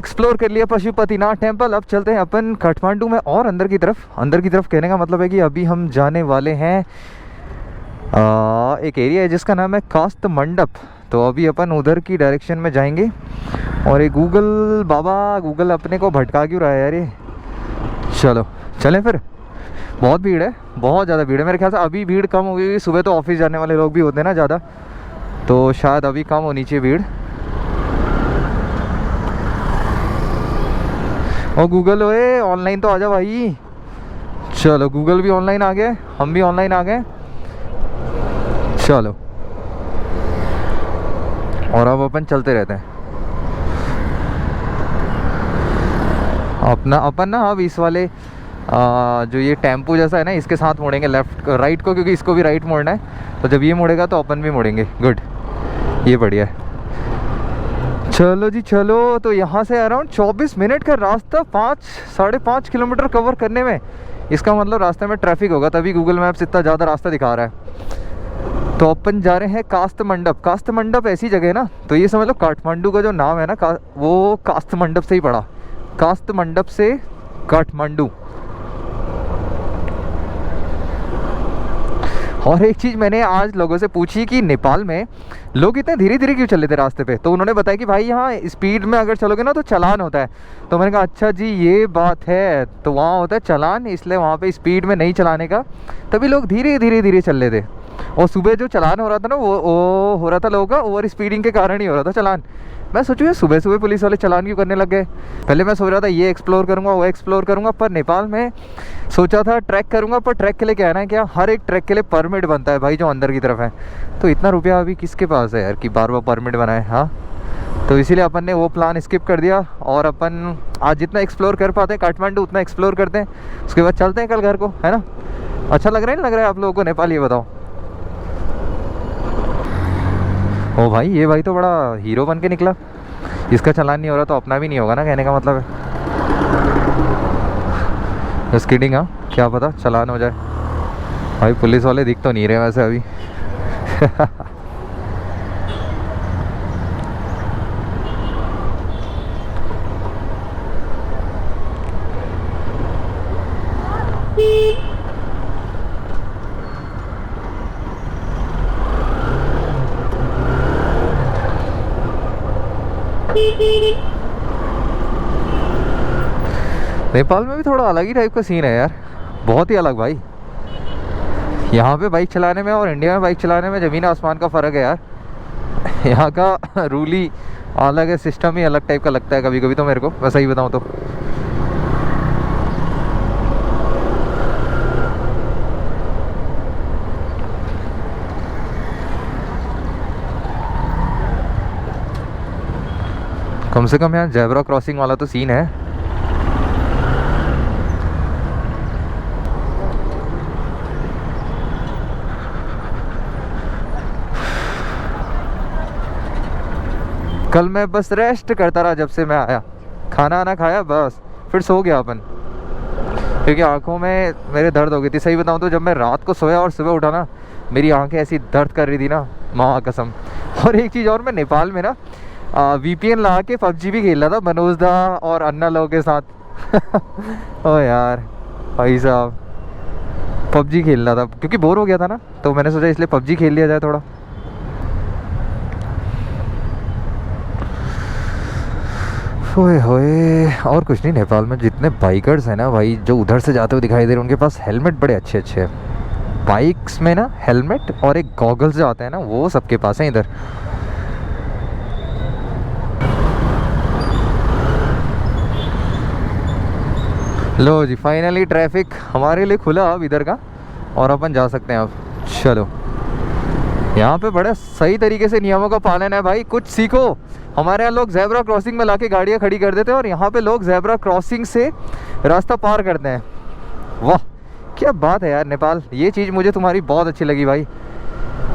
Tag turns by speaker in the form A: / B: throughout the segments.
A: Explore कर लिया Pashupatinath temple. अब चलते हैं अपन काठमांडू में और अंदर की तरफ। अंदर की तरफ कहने का मतलब है कि अभी हम जाने वाले हैं एक एरिया है जिसका नाम है कास्त मंडप। तो अभी अपन उधर की डायरेक्शन में जाएंगे। और ये गूगल अपने को भटका क्यों रहा है यार ये। चलो चलें फिर। बहुत भीड़ है, बहुत ज़्यादा भीड़ है। मेरे ख्याल से अभी भीड़ कम हो गई, सुबह तो ऑफिस जाने वाले लोग भी होते हैं ना ज़्यादा, तो शायद अभी कम होनी चाहिए भीड़। और गूगल ओए ऑनलाइन तो आ जा भाई। चलो गूगल भी ऑनलाइन आ गए, हम भी ऑनलाइन आ गए। चलो और अब अपन चलते रहते हैं अपन ना। अब इस वाले जो ये टेम्पो जैसा है ना, इसके साथ मुड़ेंगे लेफ्ट राइट को, क्योंकि इसको भी राइट मोड़ना है। तो जब ये मुड़ेगा तो अपन भी मुड़ेंगे। गुड, ये बढ़िया है। चलो जी चलो। तो यहाँ से अराउंड 24 मिनट का रास्ता 5-5.5 किलोमीटर कवर करने में। इसका मतलब रास्ते में ट्रैफिक होगा, तभी गूगल मैप्स इतना ज़्यादा रास्ता दिखा रहा है। तो अपन जा रहे हैं कास्त मंडप। कास्त मंडप ऐसी जगह है ना, तो ये समझ लो काठमांडू का जो नाम है ना वो कास्त मंडप से ही पड़ा। कास्त मंडप से काठमांडू। और एक चीज़ मैंने आज लोगों से पूछी कि नेपाल में लोग इतने धीरे धीरे क्यों चल रहे थे रास्ते पे। तो उन्होंने बताया कि भाई यहाँ स्पीड में अगर चलोगे ना तो चालान होता है। तो मैंने कहा अच्छा जी ये बात है, तो वहाँ होता है चालान, इसलिए वहाँ पे स्पीड में नहीं चलाने का, तभी लोग धीरे धीरे चल रहे थे। और सुबह जो चालान हो रहा था ना वो हो रहा था लोगों का ओवर स्पीडिंग के कारण ही हो रहा था चालान। मैं सोचूँ सुबह सुबह पुलिस वाले चालान क्यों करने लग गए। पहले मैं सोच रहा था ये एक्सप्लोर करूँगा वो एक्सप्लोर करूँगा, पर नेपाल में सोचा था ट्रैक करूँगा। पर ट्रैक के लिए क्या है ना, क्या हर एक ट्रैक के लिए परमिट बनता है भाई, जो अंदर की तरफ है। तो इतना रुपया अभी किसके पास है यार कि बार बार परमिट बनाए। हाँ, तो इसीलिए अपन ने वो प्लान स्किप कर दिया। और अपन आज जितना एक्सप्लोर कर पाते हैं काठमांडू उतना एक्सप्लोर करते हैं, उसके बाद चलते हैं कल घर को, है ना। अच्छा लग रहा है नहीं लग रहा है आप लोगों को नेपाल, ये बताओ। ओ भाई, ये भाई तो बड़ा हीरो बन के निकला। इसका चालान नहीं हो रहा तो अपना भी नहीं होगा ना, कहने का मतलब है। Just kidding. हाँ, क्या पता चालान हो जाए। भाई पुलिस वाले दिख तो नहीं रहे वैसे अभी। नेपाल में भी थोड़ा अलग ही टाइप का सीन है यार, बहुत ही अलग भाई। यहाँ पे बाइक चलाने में और इंडिया में बाइक चलाने में ज़मीन आसमान का फ़र्क है यार। यहाँ का रूल ही अलग है, सिस्टम ही अलग टाइप का लगता है कभी कभी तो मेरे को, वैसा ही बताऊँ तो। कम से कम यहाँ जेब्रा क्रॉसिंग वाला तो सीन है। कल मैं बस रेस्ट करता रहा जब से मैं आया, खाना आना खाया बस, फिर सो गया अपन, क्योंकि आंखों में मेरे दर्द हो गई थी। सही बताऊँ तो जब मैं रात को सोया और सुबह उठा ना, मेरी आंखें ऐसी दर्द कर रही थी ना, माँ कसम। और एक चीज़ और, मैं नेपाल में ना VPN लगा के PUBG भी खेल रहा था मनोज दा और अन्ना लोगों के साथ। ओ यार भाई साहब, PUBG खेल रहा था क्योंकि बोर हो गया था ना, तो मैंने सोचा इसलिए PUBG खेल लिया जाए थोड़ा। ओए होए, और कुछ नहीं। नेपाल में जितने बाइकर्स हैं ना भाई, जो उधर से जाते हुए दिखाई दे रहे हैं, उनके पास हेलमेट बड़े अच्छे अच्छे हैं। बाइक्स में ना हेलमेट और एक गॉगल्स जो आते हैं ना, वो सबके पास हैं इधर। लो जी, फाइनली ट्रैफिक हमारे लिए खुला अब इधर का, और अपन जा सकते हैं अब। चलो, यहाँ पे बड़े सही तरीके से नियमों का पालन है भाई, कुछ सीखो। हमारे यहाँ लोग ज़ेब्रा क्रॉसिंग में लाके गाड़ियाँ खड़ी कर देते हैं, और यहाँ पे लोग ज़ेब्रा क्रॉसिंग से रास्ता पार करते हैं। वाह, क्या बात है यार नेपाल। ये चीज़ मुझे तुम्हारी बहुत अच्छी लगी भाई,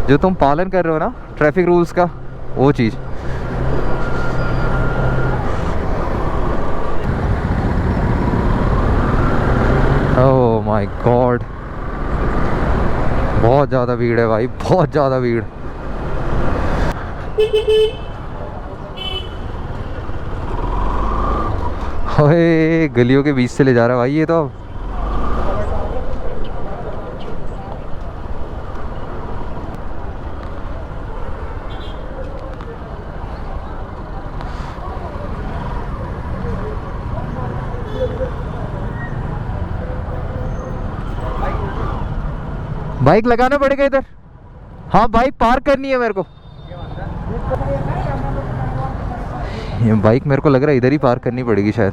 A: जो तुम पालन कर रहे हो ना ट्रैफिक रूल्स का, वो चीज़। ओह माय गॉड, बहुत ज़्यादा भीड़ है भाई, बहुत ज़्यादा भीड़। ओए गलियों के बीच से ले जा रहा है भाई ये तो। बाइक लगाना पड़ेगा इधर। हाँ बाइक पार्क करनी है मेरे को। ये बाइक मेरे को लग रहा है इधर ही पार्क करनी पड़ेगी शायद।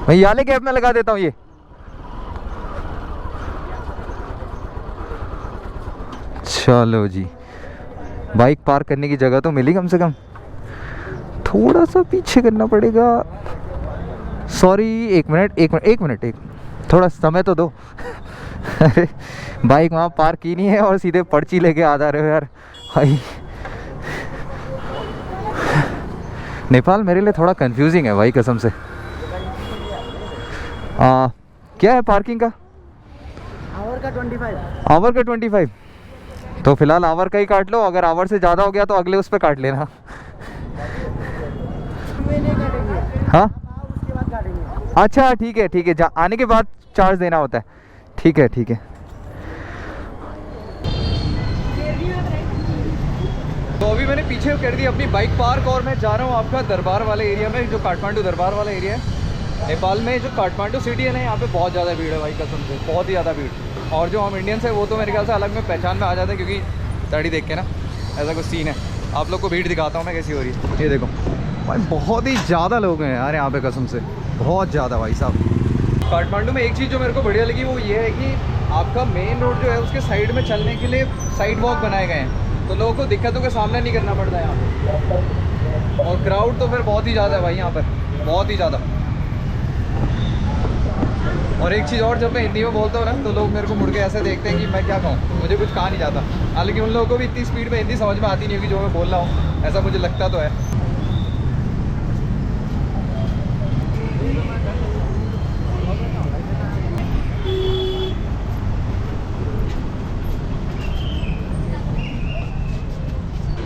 A: मैं ये वाले गैप में लगा देता हूँ ये। चलो जी, बाइक पार्क करने की जगह तो मिली कम से कम। थोड़ा सा पीछे करना पड़ेगा। सॉरी, एक मिनट, थोड़ा समय तो दो। अरे बाइक वहाँ पार्क की नहीं है और सीधे पर्ची लेके आ जा रहे हो यार भाई। नेपाल मेरे लिए थोड़ा कंफ्यूजिंग है भाई कसम से। क्या है पार्किंग का?
B: आवर का 25।
A: आवर का 25। तो फिलहाल आवर का ही काट लो, अगर आवर से ज़्यादा हो गया तो अगले उस पर काट लेना। हाँ
B: उसके बाद काटेंगे।
A: अच्छा ठीक है, आने के बाद चार्ज देना होता है। ठीक है। तो अभी मैंने पीछे कर दी अपनी बाइक पार्क और मैं जा रहा हूँ आपका दरबार वाले एरिया में, जो काठमांडू दरबार वाला एरिया है नेपाल में। जो काठमांडू सिटी है ना, यहाँ पे बहुत ज़्यादा भीड़ है भाई कसम से, बहुत ही ज़्यादा भीड़। और जो हम इंडियंस है वो तो मेरे ख्याल से अलग में पहचान में आ जाते हैं, क्योंकि दाढ़ी देख के ना ऐसा कुछ सीन है। आप लोग को भीड़ दिखाता हूँ मैं कैसी हो रही है। ये देखो भाई, बहुत ही ज़्यादा लोग हैं यार यहाँ पे कसम से, बहुत ज़्यादा भाई साहब। काठमांडू में एक चीज़ जो मेरे को बढ़िया लगी वो ये है कि आपका मेन रोड जो है उसके साइड में चलने के लिए साइड वॉक बनाए गए हैं, तो लोगों को दिक्कतों का सामना नहीं करना पड़ता है यहाँ पे। और क्राउड तो फिर बहुत ही ज़्यादा है भाई यहाँ पर, बहुत ही ज़्यादा। और एक चीज़ और, जब मैं हिंदी में बोलता हूँ ना तो लोग मेरे को मुड़ के ऐसे देखते हैं कि मैं क्या कहूँ, मुझे कुछ कहा नहीं जाता। हालांकि उन लोगों को भी इतनी स्पीड में हिंदी समझ में आती नहीं होगी जो मैं बोल रहा हूँ, ऐसा मुझे लगता तो है।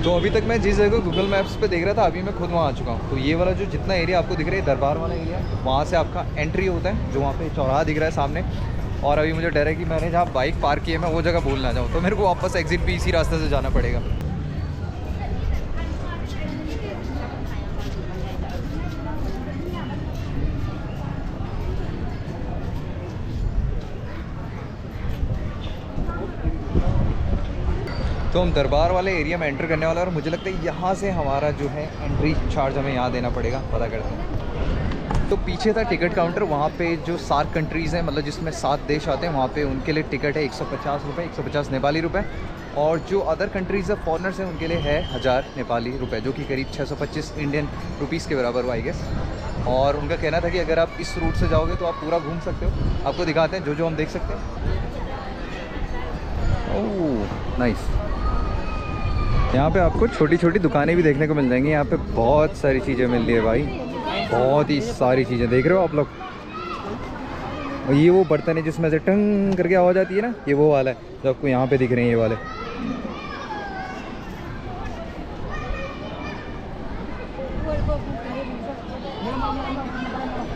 A: तो अभी तक मैं जिस जगह गूगल मैप्स पे देख रहा था, अभी मैं खुद वहाँ आ चुका हूँ। तो ये वाला जो जितना एरिया आपको दिख रहा है दरबार वाला एरिया, वहाँ से आपका एंट्री होता है, जो वहाँ पे चौराहा दिख रहा है सामने। और अभी मुझे डर है कि मैंने जहाँ बाइक पार्क की है मैं वो जगह भूल ना जाऊँ, तो मेरे को वापस एग्जिट भी इसी रास्ते से जाना पड़ेगा। तो हम दरबार वाले एरिया में एंटर करने वाले हैं और मुझे लगता है यहाँ से हमारा जो है एंट्री चार्ज हमें यहाँ देना पड़ेगा, पता करते हैं। तो पीछे था टिकट काउंटर, वहाँ पे जो सार्क कंट्रीज़ हैं, मतलब जिसमें 7 देश आते हैं, वहाँ पे उनके लिए टिकट है 150 रुपये, 150 नेपाली रुपये। और जो अदर कंट्रीज़ है, फॉरनर्स हैं, उनके लिए है 1000 नेपाली रुपये, जो कि करीब 625 इंडियन रुपीज़ के बराबर हुआ आई गेस। और उनका कहना था कि अगर आप इस रूट से जाओगे तो आप पूरा घूम सकते हो। आपको दिखाते हैं जो हम देख सकते हैं। Oh nice. यहाँ पे आपको छोटी छोटी दुकानें भी देखने को मिल जाएंगी। यहाँ पे बहुत सारी चीज़ें मिल रही है भाई, बहुत ही सारी चीज़ें देख रहे हो आप लोग। और ये वो बर्तन है जिसमें से टंग करके आवाज़ आती है ना, ये वो वाला है जो आपको यहाँ पे दिख रहे हैं, ये वाले।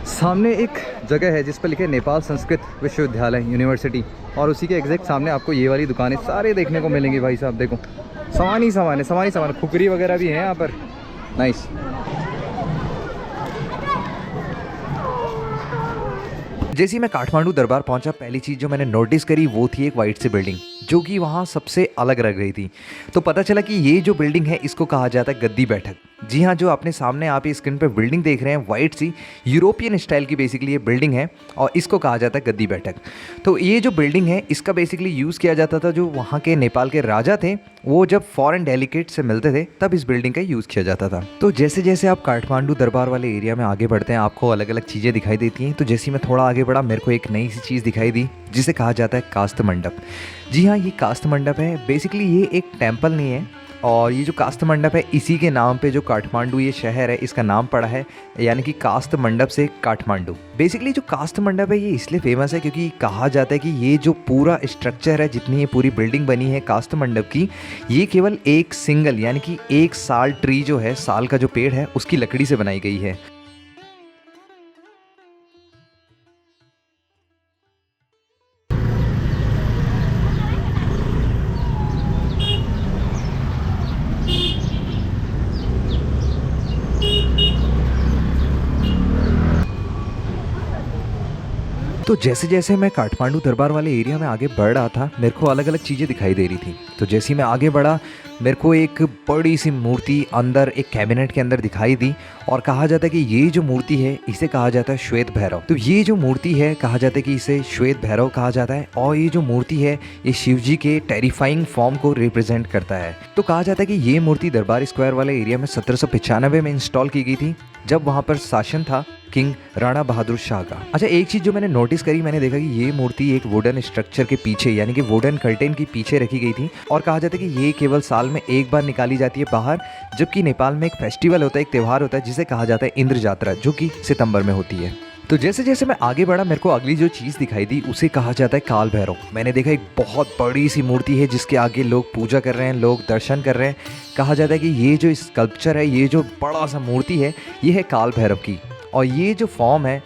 A: सामने एक जगह है जिस पर लिखे नेपाल संस्कृत विश्वविद्यालय यूनिवर्सिटी, और उसी के एग्जैक्ट सामने आपको ये वाली दुकानें सारे देखने को मिलेंगी भाई साहब। देखो सामान ही सामान, खुकरी वगैरह भी है यहाँ पर। नाइस। जैसे ही मैं काठमांडू दरबार पहुंचा, पहली चीज़ जो मैंने नोटिस करी वो थी एक वाइट सी बिल्डिंग, जो कि वहाँ सबसे अलग लग रही थी। तो पता चला कि ये जो बिल्डिंग है इसको कहा जाता है गद्दी बैठक। जी हाँ, जो अपने सामने आप इस स्क्रीन पे बिल्डिंग देख रहे हैं, वाइट सी यूरोपियन स्टाइल की बेसिकली ये बिल्डिंग है, और इसको कहा जाता है गद्दी बैठक। तो ये जो बिल्डिंग है इसका बेसिकली यूज़ किया जाता था, जो वहाँ के नेपाल के राजा थे वो जब फॉरेन डेलीगेट से मिलते थे तब इस बिल्डिंग का यूज़ किया जाता था। तो जैसे जैसे आप काठमांडू दरबार वाले एरिया में आगे बढ़ते हैं, आपको अलग अलग चीज़ें दिखाई देती हैं। तो जैसे मैं थोड़ा आगे बढ़ा, मेरे को एक नई सी चीज़ दिखाई दी जिसे कहा जाता है कास्त मंडप। जी हाँ, ये कास्त मंडप है। बेसिकली ये एक टेम्पल नहीं है, और ये जो कास्त मंडप है इसी के नाम पे जो काठमांडू ये शहर है इसका नाम पड़ा है, यानी कि कास्त मंडप से काठमांडू। बेसिकली जो कास्त मंडप है ये इसलिए फेमस है क्योंकि कहा जाता है कि ये जो पूरा स्ट्रक्चर है, जितनी ये पूरी बिल्डिंग बनी है कास्त मंडप की, ये केवल एक सिंगल यानी कि एक साल ट्री जो है, साल का जो पेड़ है उसकी लकड़ी से बनाई गई है। तो जैसे जैसे मैं काठमांडू दरबार वाले एरिया में आगे बढ़ रहा था, मेरे को अलग अलग चीज़ें दिखाई दे रही थी। तो जैसे ही मैं आगे बढ़ा, मेरे को एक बड़ी सी मूर्ति अंदर एक कैबिनेट के अंदर दिखाई दी, और कहा जाता है कि ये जो मूर्ति है इसे कहा जाता है श्वेत भैरव। तो ये जो मूर्ति है कहा जाता है कि इसे श्वेत भैरव कहा जाता है, और ये जो मूर्ति है ये शिव जी के टेरिफाइंग फॉर्म को रिप्रेजेंट करता है। तो कहा जाता है कि ये मूर्ति दरबार स्क्वायर वाले एरिया में 1795 में इंस्टॉल की गई थी, जब वहाँ पर शासन था किंग राणा बहादुर शाह का। अच्छा, एक चीज़ जो मैंने नोटिस करी, मैंने देखा कि ये मूर्ति एक वुडन स्ट्रक्चर के पीछे यानी कि वुडन कर्टेन के पीछे रखी गई थी, और कहा जाता है कि ये केवल साल में एक बार निकाली जाती है बाहर, जबकि नेपाल में एक फेस्टिवल होता है, एक त्यौहार होता है जिसे कहा जाता है इंद्र जात्रा, जो कि सितंबर में होती है। तो जैसे जैसे मैं आगे बढ़ा, मेरे को अगली जो चीज़ दिखाई दी उसे कहा जाता है काल भैरव। मैंने देखा एक बहुत बड़ी सी मूर्ति है जिसके आगे लोग पूजा कर रहे हैं, लोग दर्शन कर रहे हैं। कहा जाता है कि ये जो स्कल्पचर है, ये जो बड़ा सा मूर्ति है, ये है काल भैरव की, और ये जो फॉर्म है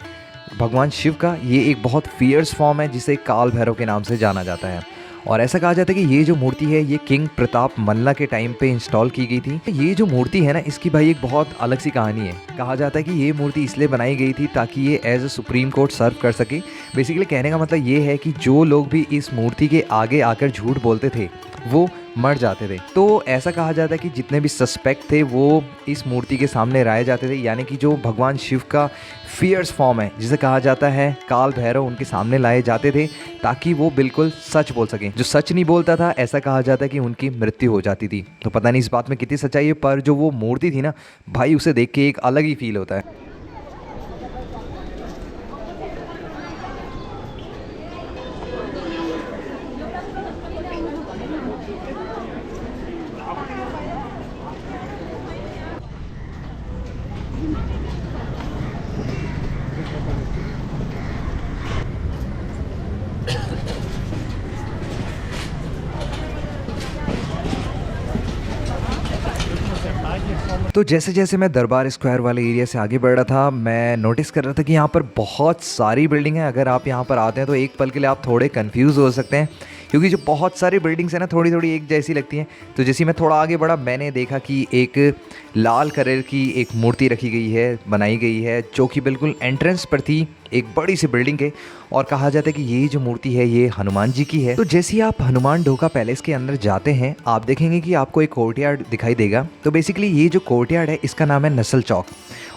A: भगवान शिव का, ये एक बहुत फियर्स फॉर्म है जिसे काल भैरव के नाम से जाना जाता है। और ऐसा कहा जाता है कि ये जो मूर्ति है ये किंग प्रताप मल्ला के टाइम पे इंस्टॉल की गई थी। ये जो मूर्ति है ना, इसकी भाई एक बहुत अलग सी कहानी है। कहा जाता है कि ये मूर्ति इसलिए बनाई गई थी ताकि ये एज अ सुप्रीम कोर्ट सर्व कर सके। बेसिकली कहने का मतलब ये है कि जो लोग भी इस मूर्ति के आगे आकर झूठ बोलते थे वो मर जाते थे। तो ऐसा कहा जाता है कि जितने भी सस्पेक्ट थे वो इस मूर्ति के सामने लाए जाते थे, यानी कि जो भगवान शिव का फियर्स फॉर्म है जिसे कहा जाता है काल भैरव, उनके सामने लाए जाते थे ताकि वो बिल्कुल सच बोल सकें। जो सच नहीं बोलता था, ऐसा कहा जाता है कि उनकी मृत्यु हो जाती थी। तो पता नहीं इस बात में कितनी सच्चाई है, पर जो वो मूर्ति थी ना भाई, उसे देख के एक अलग ही फील होता है। तो जैसे जैसे मैं दरबार स्क्वायर वाले एरिया से आगे बढ़ रहा था, मैं नोटिस कर रहा था कि यहाँ पर बहुत सारी बिल्डिंग है। अगर आप यहाँ पर आते हैं तो एक पल के लिए आप थोड़े कंफ्यूज हो सकते हैं, क्योंकि जो बहुत सारी बिल्डिंग्स हैं ना थोड़ी थोड़ी एक जैसी लगती हैं। तो जैसे मैं थोड़ा आगे बढ़ा, मैंने देखा कि एक लाल कलर की एक मूर्ति रखी गई है, बनाई गई है, जो कि बिल्कुल एंट्रेंस पर थी एक बड़ी सी बिल्डिंग के, और कहा जाता है कि ये जो मूर्ति है ये हनुमान जी की है। तो जैसे ही आप हनुमान ढोका पैलेस के अंदर जाते हैं, आप देखेंगे कि आपको एक कोर्टयार्ड दिखाई देगा। तो बेसिकली ये जो कोर्टयार्ड है इसका नाम है नस्ल चौक,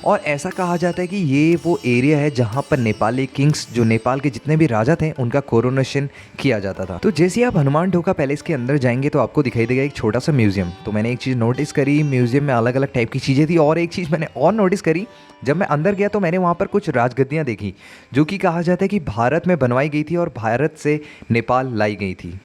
A: और ऐसा कहा जाता है कि ये वो एरिया है जहाँ पर नेपाली किंग्स, जो नेपाल के जितने भी राजा थे, उनका कोरोनेशन किया जाता था। तो जैसे आप हनुमान ढोका पैलेस के अंदर जाएंगे तो आपको दिखाई देगा एक छोटा सा म्यूजियम। तो मैंने एक चीज़ नोटिस करी, म्यूजियम में अलग अलग टाइप की चीज़ें थी, और एक चीज़ मैंने और नोटिस करी, जब मैं अंदर गया तो मैंने वहाँ पर कुछ राजगद्दियाँ देखी, जो कि कहा जाता है कि भारत में बनवाई गई थी और भारत से नेपाल लाई गई थी।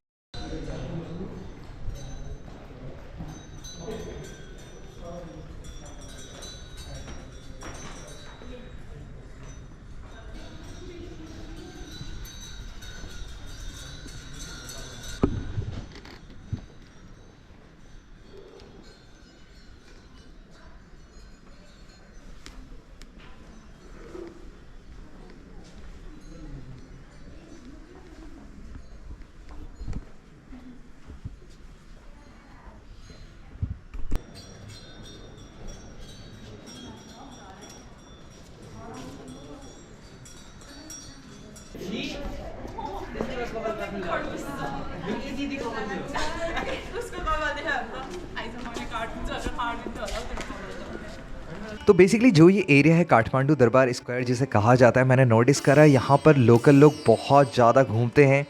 A: तो बेसिकली जो ये एरिया है काठमांडू दरबार स्क्वायर जिसे कहा जाता है, मैंने नोटिस करा यहाँ पर लोकल लोग बहुत ज़्यादा घूमते हैं।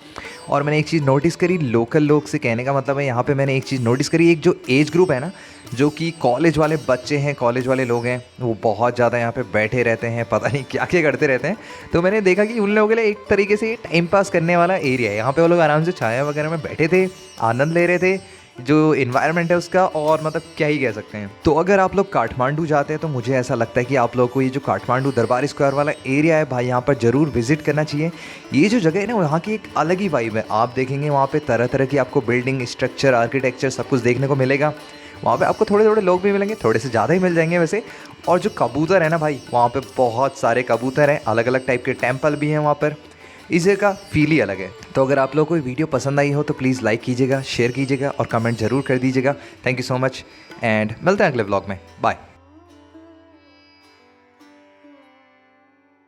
A: और मैंने एक चीज़ नोटिस करी, लोकल लोग से कहने का मतलब है यहाँ पे मैंने एक चीज़ नोटिस करी, एक जो एज ग्रुप है ना, जो कि कॉलेज वाले बच्चे हैं, कॉलेज वाले लोग हैं, वो बहुत ज़्यादा यहाँ पे बैठे रहते हैं, पता नहीं क्या क्या करते रहते हैं। तो मैंने देखा कि उन लोगों के लिए एक तरीके से टाइम पास करने वाला एरिया है। यहाँ पे वो लोग आराम से छाया वगैरह में बैठे थे, आनंद ले रहे थे, जो इन्वायरमेंट है उसका, और मतलब क्या ही कह सकते हैं। तो अगर आप लोग काठमांडू जाते हैं तो मुझे ऐसा लगता है कि आप लोगों को ये जो काठमांडू दरबार स्क्वायर वाला एरिया है भाई, यहाँ पर ज़रूर विजिट करना चाहिए। ये जो जगह है ना, वहाँ की एक अलग ही वाइब है। आप देखेंगे वहाँ पे तरह तरह की आपको बिल्डिंग स्ट्रक्चर, आर्किटेक्चर सब कुछ देखने को मिलेगा। वहाँ पे आपको थोड़े थोड़े लोग भी मिलेंगे, थोड़े से ज़्यादा ही मिल जाएंगे वैसे। और जो कबूतर है ना भाई, वहाँ पे बहुत सारे कबूतर हैं, अलग अलग टाइप के टेम्पल भी हैं वहाँ पर। इस जगह का फील ही अलग है। तो अगर आप लोगों को ये वीडियो पसंद आई हो तो प्लीज़ लाइक कीजिएगा, शेयर कीजिएगा और कमेंट ज़रूर कर दीजिएगा। Thank you so much and मिलते हैं अगले व्लॉग में। बाय।